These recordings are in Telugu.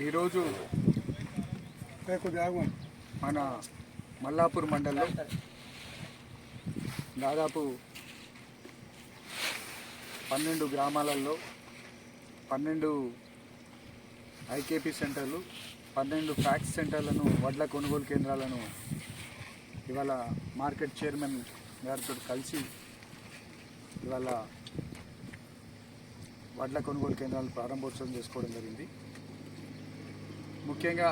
ఈరోజు మన మల్లాపూర్ మండలంలో దాదాపు 12 గ్రామాలలో 12 ఐకేపీ సెంటర్లు 12 ఫ్యాక్స్ సెంటర్లను వడ్ల కొనుగోలు కేంద్రాలను ఇవాళ మార్కెట్ చైర్మన్ గారితో కలిసి ఇవాళ వడ్ల కొనుగోలు కేంద్రాలను ప్రారంభోత్సవం చేసుకోవడం జరిగింది. ముఖ్యంగా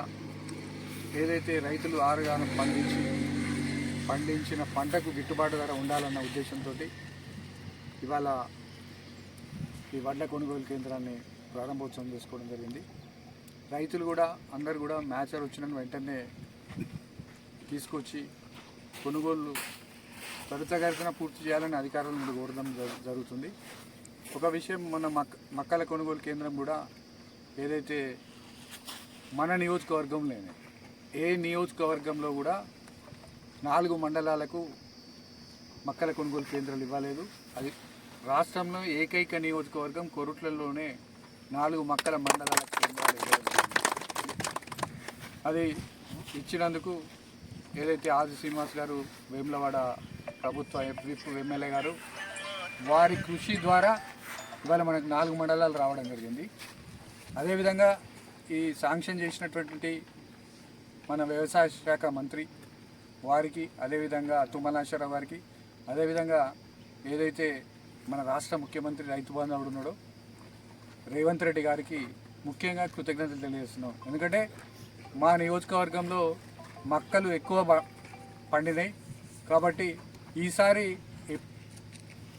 ఏదైతే రైతులు ఆరుగానం పండించిన పంటకు గిట్టుబాటు ధర ఉండాలన్న ఉద్దేశంతో ఇవాళ ఈ వడ్ల కొనుగోలు కేంద్రాన్ని ప్రారంభోత్సవం చేసుకోవడం జరిగింది. రైతులు కూడా అందరు కూడా మ్యాచర్ వచ్చిన వెంటనే తీసుకొచ్చి కొనుగోలు త్వరితగతిన పూర్తి చేయాలని అధికారుల నుండి కోరడం జరుగుతుంది. ఒక విషయం, మన మక్కల కొనుగోలు కేంద్రం కూడా ఏదైతే మన నియోజకవర్గంలోనే ఏ నియోజకవర్గంలో కూడా 4 మండలాలకు మక్కల కొనుగోలు కేంద్రాలు ఇవ్వలేదు. అది రాష్ట్రంలో ఏకైక నియోజకవర్గం కొరుట్లలోనే 4 మక్కల మండలాల కేంద్రాలు ఇవ్వలేదు. అది ఇచ్చినందుకు ఏదైతే ఆది శ్రీనివాస్ గారు వేములవాడ ప్రభుత్వ విప్ ఎమ్మెల్యే గారు వారి కృషి ద్వారా ఇవాళ మనకు 4 మండలాలు రావడం జరిగింది. అదేవిధంగా ఈ శాంక్షన్ చేసినటువంటి మన వ్యవసాయ శాఖ మంత్రి వారికి, అదేవిధంగా తుమ్మలాశ్వరరావు గారికి, అదేవిధంగా ఏదైతే మన రాష్ట్ర ముఖ్యమంత్రి రైతు బాంధవుడు ఉన్నాడో రేవంత్ రెడ్డి గారికి ముఖ్యంగా కృతజ్ఞతలు తెలియజేస్తున్నాం. ఎందుకంటే మా నియోజకవర్గంలో మక్కలు ఎక్కువ పండినాయి కాబట్టి ఈసారి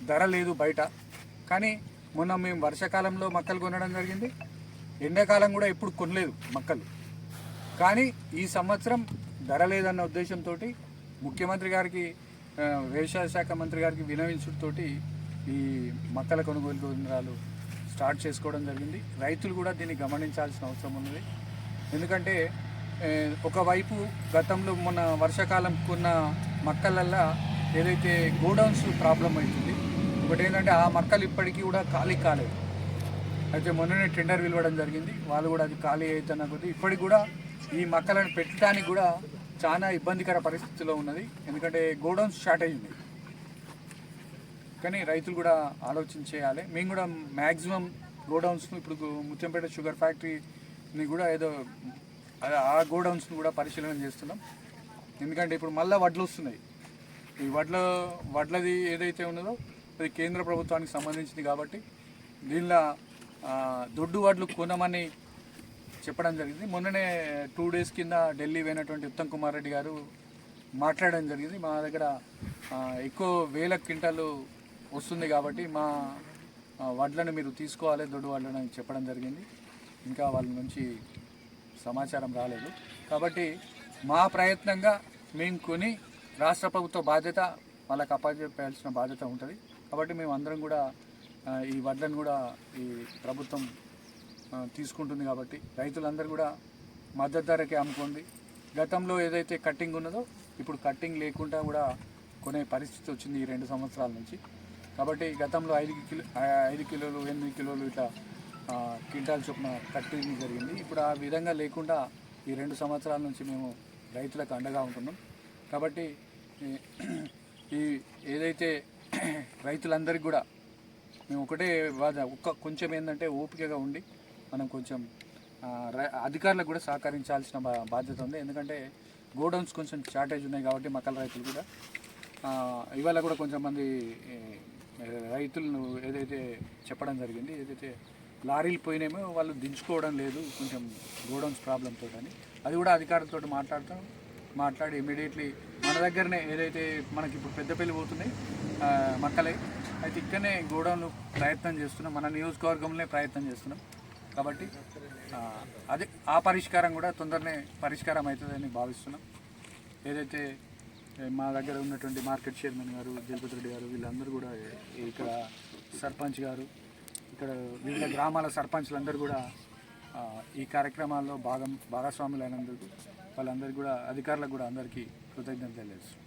ధర లేదు బయట. కానీ మొన్న మేము వర్షాకాలంలో మక్కలు కొనడం జరిగింది, ఎండాకాలం కూడా ఎప్పుడు కొనలేదు మక్కలు. కానీ ఈ సంవత్సరం ధర లేదన్న ఉద్దేశంతో ముఖ్యమంత్రి గారికి, వ్యవసాయ శాఖ మంత్రి గారికి వినవించడంతో ఈ మక్కల కొనుగోలు కేంద్రాలు స్టార్ట్ చేసుకోవడం జరిగింది. రైతులు కూడా దీన్ని గమనించాల్సిన అవసరం ఉన్నది. ఎందుకంటే ఒకవైపు గతంలో మొన్న వర్షాకాలం కొన్న మక్కలల్లో ఏదైతే గోడౌన్స్ ప్రాబ్లం అవుతుంది, ఒకటి ఏంటంటే ఆ మక్కలు ఇప్పటికీ కూడా ఖాళీ కాలేదు. అయితే మొన్ననే టెండర్ పిలవడం జరిగింది, వాళ్ళు కూడా అది ఖాళీ అవుతున్న కొద్దీ ఇప్పటికి కూడా ఈ మక్కలను పెట్టడానికి కూడా చాలా ఇబ్బందికర పరిస్థితిలో ఉన్నది. ఎందుకంటే గోడౌన్స్ షార్టేజ్ ఉంది. కానీ రైతులు కూడా ఆలోచించేయాలి. మేము కూడా మ్యాక్సిమం గోడౌన్స్ను ఇప్పుడు ముత్యంపేట షుగర్ ఫ్యాక్టరీని కూడా ఏదో ఆ గోడౌన్స్ను కూడా పరిశీలన చేస్తున్నాం. ఎందుకంటే ఇప్పుడు మళ్ళీ వడ్లు వస్తున్నాయి. ఈ వడ్లది ఏదైతే ఉన్నదో అది కేంద్ర ప్రభుత్వానికి సంబంధించింది కాబట్టి దీనిలో దొడ్డు వడ్లు కొనమని చెప్పడం జరిగింది. మొన్ననే 2 days కింద ఢిల్లీ పోయినటువంటి ఉత్తమ్ కుమార్ రెడ్డి గారు మాట్లాడడం జరిగింది. మా దగ్గర ఎక్కువ వేల క్వింటాలు వస్తుంది కాబట్టి మా వడ్లను మీరు తీసుకోవాలి, దొడ్డు వడ్లను అని చెప్పడం జరిగింది. ఇంకా వాళ్ళ నుంచి సమాచారం రాలేదు. కాబట్టి మా ప్రయత్నంగా మేము కొని రాష్ట్ర ప్రభుత్వ బాధ్యత వాళ్ళకి అప్పచెప్పాల్సిన బాధ్యత ఉంటుంది. కాబట్టి మేము అందరం కూడా ఈ వడ్లను కూడా ఈ ప్రభుత్వం తీసుకుంటుంది. కాబట్టి రైతులందరూ కూడా మద్దతు ధరకే అమ్ముకోండి. గతంలో ఏదైతే కట్టింగ్ ఉన్నదో ఇప్పుడు కట్టింగ్ లేకుండా కూడా కొనే పరిస్థితి వచ్చింది ఈ 2 సంవత్సరాల నుంచి. కాబట్టి గతంలో 5 కిలోలు 8 కిలోలు ఇట్లా క్వింటాల్ చొప్పున కట్టింగ్ జరిగింది. ఇప్పుడు ఆ విధంగా లేకుండా ఈ 2 సంవత్సరాల నుంచి మేము రైతులకు అండగా ఉంటున్నాం. కాబట్టి ఈ ఏదైతే రైతులందరికీ కూడా మేము ఒకటే కొంచెం ఏంటంటే ఓపికగా ఉండి మనం కొంచెం అధికారులకు కూడా సహకరించాల్సిన బాధ్యత ఉంది. ఎందుకంటే గోడౌన్స్ కొంచెం షార్టేజ్ ఉన్నాయి కాబట్టి మక్కల రైతులు కూడా ఇవాళ కూడా కొంచెం మంది రైతులను ఏదైతే చెప్పడం జరిగింది, ఏదైతే లారీలు పోయినామో వాళ్ళు దించుకోవడం లేదు కొంచెం గోడౌన్స్ ప్రాబ్లంతో, కానీ అది కూడా అధికారులతో మాట్లాడి ఇమీడియట్లీ మన దగ్గరనే ఏదైతే మనకి ఇప్పుడు పెద్దపల్లి పోతున్నాయి మక్కలే అయితే ఇక్కడనే గోడౌన్లు ప్రయత్నం చేస్తున్నాం, మన నియోజకవర్గంలోనే ప్రయత్నం చేస్తున్నాం. కాబట్టి అదే ఆ పరిష్కారం కూడా తొందరనే పరిష్కారం అవుతుందని భావిస్తున్నాం. ఏదైతే మా దగ్గర ఉన్నటువంటి మార్కెట్ చైర్మన్ గారు, జలపతి రెడ్డి గారు, వీళ్ళందరూ కూడా ఇక్కడ సర్పంచ్ గారు, ఇక్కడ వివిధ గ్రామాల సర్పంచ్లందరూ కూడా ఈ కార్యక్రమాల్లో భాగస్వాములు అయినందుకు వాళ్ళందరికీ కూడా అధికారులకు కూడా అందరికీ కృతజ్ఞతలు తెలియజేస్తున్నాం.